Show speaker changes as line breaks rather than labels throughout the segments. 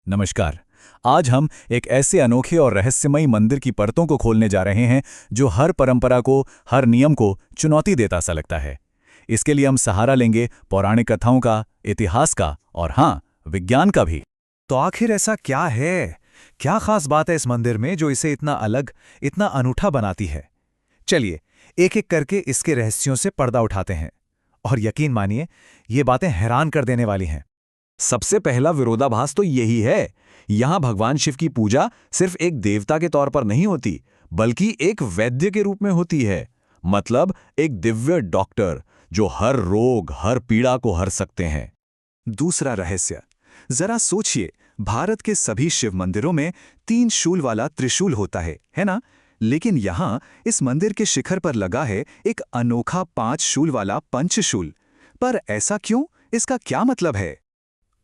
नमस्कार। आज हम एक ऐसे अनोखे और रहस्यमयी मंदिर की परतों को खोलने जा रहे हैं जो हर परंपरा को, हर नियम को चुनौती देता सा लगता है। इसके लिए हम सहारा लेंगे पौराणिक कथाओं का, इतिहास का और हाँ, विज्ञान का भी।
तो आखिर ऐसा क्या है? क्या खास बात है इस मंदिर में जो इसे इतना अलग, इतना अनूठा बनाती है? चलिए, एक-एक करके इसके रहस्यों से पर्दा उठाते हैं। और यकीन मानिए, ये बातें हैरान कर देने वाली हैं।
सबसे पहला विरोधाभास तो यही है। यहां भगवान शिव की पूजा सिर्फ एक देवता के तौर पर नहीं होती, बल्कि एक वैद्य के रूप में होती है। मतलब एक दिव्य डॉक्टर जो हर रोग, हर पीड़ा को हर सकते हैं।
दूसरा रहस्य, जरा सोचिए, भारत के सभी शिव मंदिरों में 3 शूल वाला त्रिशूल होता है ना? लेकिन यहाँ इस मंदिर के शिखर पर लगा है एक अनोखा 5 शूल वाला पंचशूल। पर ऐसा क्यों? इसका क्या मतलब है?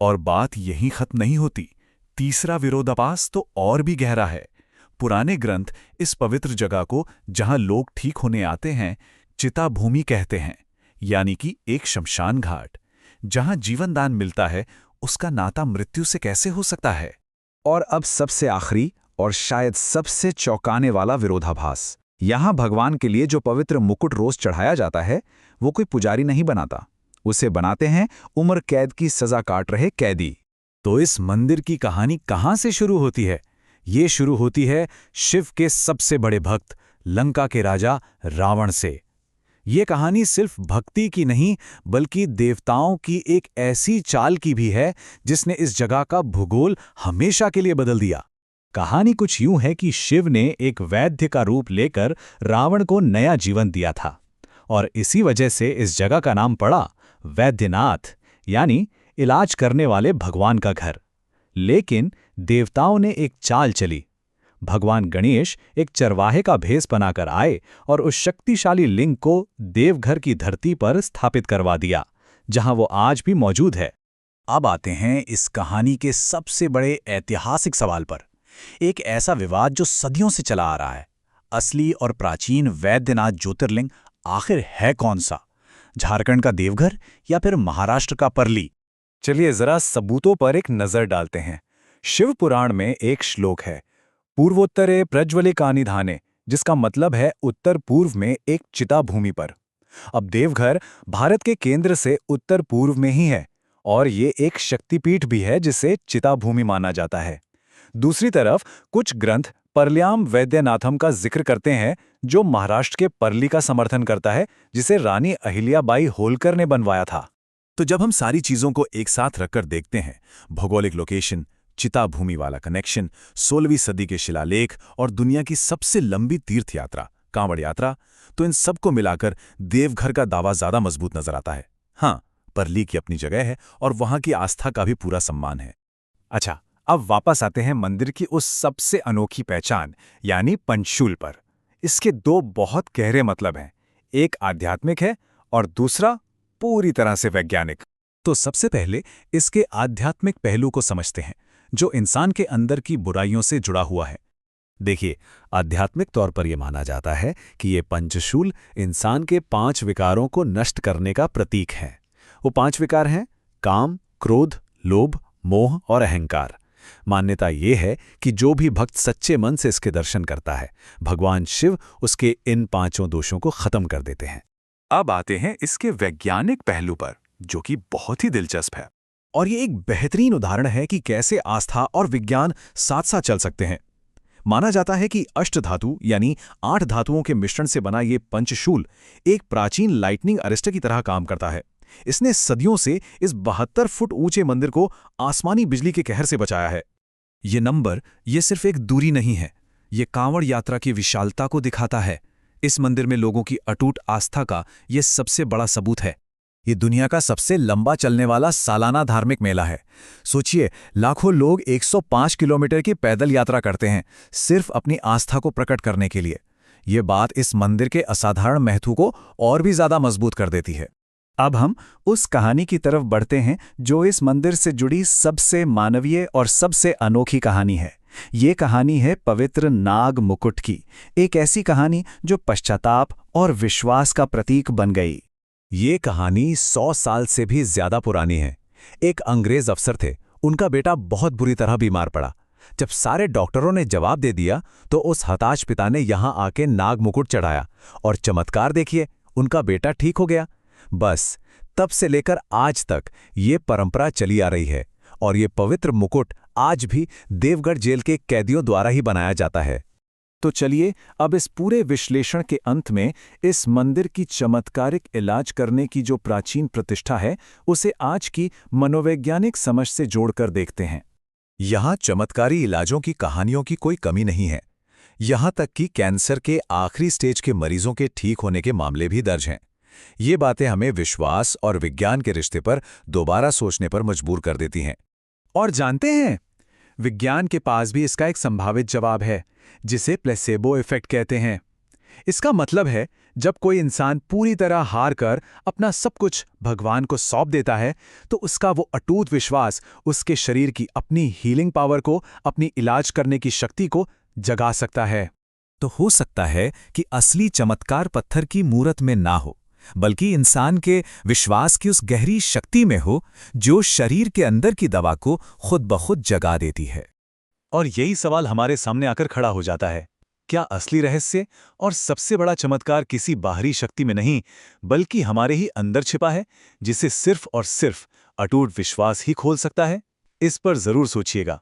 और बात यहीं खत्म नहीं होती। तीसरा विरोधाभास तो और भी गहरा है। पुराने ग्रंथ इस पवित्र जगह को, जहां लोग ठीक होने आते हैं, चिता भूमि कहते हैं, यानी कि एक शमशान घाट। जहां जीवन दान मिलता है, उसका नाता मृत्यु से कैसे हो सकता है?
और अब सबसे आखिरी और शायद सबसे चौंकाने वाला विरोधाभास। यहाँ भगवान के लिए जो पवित्र मुकुट रोज चढ़ाया जाता है, वो कोई पुजारी नहीं बनाता। उसे बनाते हैं उम्र कैद की सजा काट रहे कैदी।
तो इस मंदिर की कहानी कहां से शुरू होती है? ये शुरू होती है शिव के सबसे बड़े भक्त, लंका के राजा रावण से। ये कहानी सिर्फ भक्ति की नहीं, बल्कि देवताओं की एक ऐसी चाल की भी है जिसने इस जगह का भूगोल हमेशा के लिए बदल दिया। कहानी कुछ यूं है कि शिव ने एक वैद्य का रूप लेकर रावण को नया जीवन दिया था, और इसी वजह से इस जगह का नाम पड़ा वैद्यनाथ, यानी इलाज करने वाले भगवान का घर। लेकिन देवताओं ने एक चाल चली। भगवान गणेश एक चरवाहे का भेष बनाकर आए और उस शक्तिशाली लिंग को देवघर की धरती पर स्थापित करवा दिया, जहां वो आज भी मौजूद है। अब आते हैं इस कहानी के सबसे बड़े ऐतिहासिक सवाल पर। एक ऐसा विवाद जो सदियों से चला आ रहा है। असली और प्राचीन वैद्यनाथ ज्योतिर्लिंग आखिर है कौन सा? झारखंड का देवघर या फिर महाराष्ट्र का परली? चलिए जरा सबूतों पर एक नजर डालते हैं। शिव पुराण में एक श्लोक है, पूर्वोत्तरे प्रज्वलिकानिधाने, जिसका मतलब है उत्तर पूर्व में एक चिता भूमि पर। अब देवघर भारत के केंद्र से उत्तर पूर्व में ही है, और ये एक शक्तिपीठ भी है जिसे चिता भूमि माना जाता है। दूसरी तरफ कुछ ग्रंथ परल्याम वैद्यनाथम का जिक्र करते हैं, जो महाराष्ट्र के परली का समर्थन करता है, जिसे रानी अहिल्याबाई होलकर ने बनवाया था। तो जब हम सारी चीजों को एक साथ रखकर देखते हैं, भौगोलिक लोकेशन, चिता भूमि वाला कनेक्शन, 16वीं सदी के शिलालेख और दुनिया की सबसे लंबी तीर्थ यात्रा, कांवड़ यात्रा, तो इन सबको मिलाकर देवघर का दावा ज्यादा मजबूत नजर आता है। हाँ, परली की अपनी जगह है और वहां की आस्था का भी पूरा सम्मान है। अच्छा, अब वापस आते हैं मंदिर की उस सबसे अनोखी पहचान, यानी पंचशूल पर। इसके 2 बहुत गहरे मतलब हैं। एक आध्यात्मिक है और दूसरा पूरी तरह से वैज्ञानिक। तो सबसे पहले इसके आध्यात्मिक पहलू को समझते हैं, जो इंसान के अंदर की बुराइयों से जुड़ा हुआ है। देखिए, आध्यात्मिक तौर पर यह माना जाता है कि ये पंचशूल इंसान के 5 विकारों को नष्ट करने का प्रतीक है। वो 5 विकार हैं: काम, क्रोध, लोभ, मोह और अहंकार। मान्यता ये है कि जो भी भक्त सच्चे मन से इसके दर्शन करता है, भगवान शिव उसके इन 5 दोषों को खत्म कर देते हैं। अब आते हैं इसके वैज्ञानिक पहलू पर, जो कि बहुत ही दिलचस्प है। और ये एक बेहतरीन उदाहरण है कि कैसे आस्था और विज्ञान साथ साथ चल सकते हैं। माना जाता है कि अष्टधातु यानी 8 धातुओं के मिश्रण से बना ये पंचशूल एक प्राचीन लाइटनिंग अरेस्टर की तरह काम करता है। इसने सदियों से इस 72 फुट ऊंचे मंदिर को आसमानी बिजली के कहर से बचाया है। ये नंबर ये सिर्फ एक दूरी नहीं है, ये कांवड़ यात्रा की विशालता को दिखाता है। इस मंदिर में लोगों की अटूट आस्था का ये सबसे बड़ा सबूत है। ये दुनिया का सबसे लंबा चलने वाला सालाना धार्मिक मेला है। सोचिए, लाखों लोग 105 किलोमीटर की पैदल यात्रा करते हैं, सिर्फ अपनी आस्था को प्रकट करने के लिए। ये बात इस मंदिर के असाधारण महत्व को और भी ज्यादा मजबूत कर देती है। अब हम उस कहानी की तरफ बढ़ते हैं जो इस मंदिर से जुड़ी सबसे मानवीय और सबसे अनोखी कहानी है। ये कहानी है पवित्र नाग मुकुट की, एक ऐसी कहानी जो पश्चाताप और विश्वास का प्रतीक बन गई। ये कहानी 100 साल से भी ज्यादा पुरानी है। एक अंग्रेज अफसर थे, उनका बेटा बहुत बुरी तरह बीमार पड़ा। जब सारे डॉक्टरों ने जवाब दे दिया तो उस हताश पिता ने यहां आके नाग मुकुट चढ़ाया और चमत्कार देखिए, उनका बेटा ठीक हो गया। बस तब से लेकर आज तक ये परंपरा चली आ रही है और ये पवित्र मुकुट आज भी देवगढ़ जेल के कैदियों द्वारा ही बनाया जाता है। तो चलिए अब इस पूरे विश्लेषण के अंत में इस मंदिर की चमत्कारिक इलाज करने की जो प्राचीन प्रतिष्ठा है उसे आज की मनोवैज्ञानिक समझ से जोड़कर देखते हैं।
यहाँ चमत्कारी इलाजों की कहानियों की कोई कमी नहीं है। यहाँ तक कि कैंसर के आखिरी स्टेज के मरीजों के ठीक होने के मामले भी दर्ज हैं। ये बातें हमें विश्वास और विज्ञान के रिश्ते पर दोबारा सोचने पर मजबूर कर देती हैं।
और जानते हैं, विज्ञान के पास भी इसका एक संभावित जवाब है, जिसे प्लेसेबो इफेक्ट कहते हैं। इसका मतलब है, जब कोई इंसान पूरी तरह हार कर अपना सब कुछ भगवान को सौंप देता है, तो उसका वो अटूट विश्वास उसके शरीर की अपनी हीलिंग पावर को, अपनी इलाज करने की शक्ति को जगा सकता है।
तो हो सकता है कि असली चमत्कार पत्थर की मूरत में ना हो, बल्कि इंसान के विश्वास की उस गहरी शक्ति में हो जो शरीर के अंदर की दवा को खुद ब खुद जगा देती है।
और यही सवाल हमारे सामने आकर खड़ा हो जाता है, क्या असली रहस्य और सबसे बड़ा चमत्कार किसी बाहरी शक्ति में नहीं, बल्कि हमारे ही अंदर छिपा है, जिसे सिर्फ और सिर्फ अटूट विश्वास ही खोल सकता है? इस पर जरूर सोचिएगा।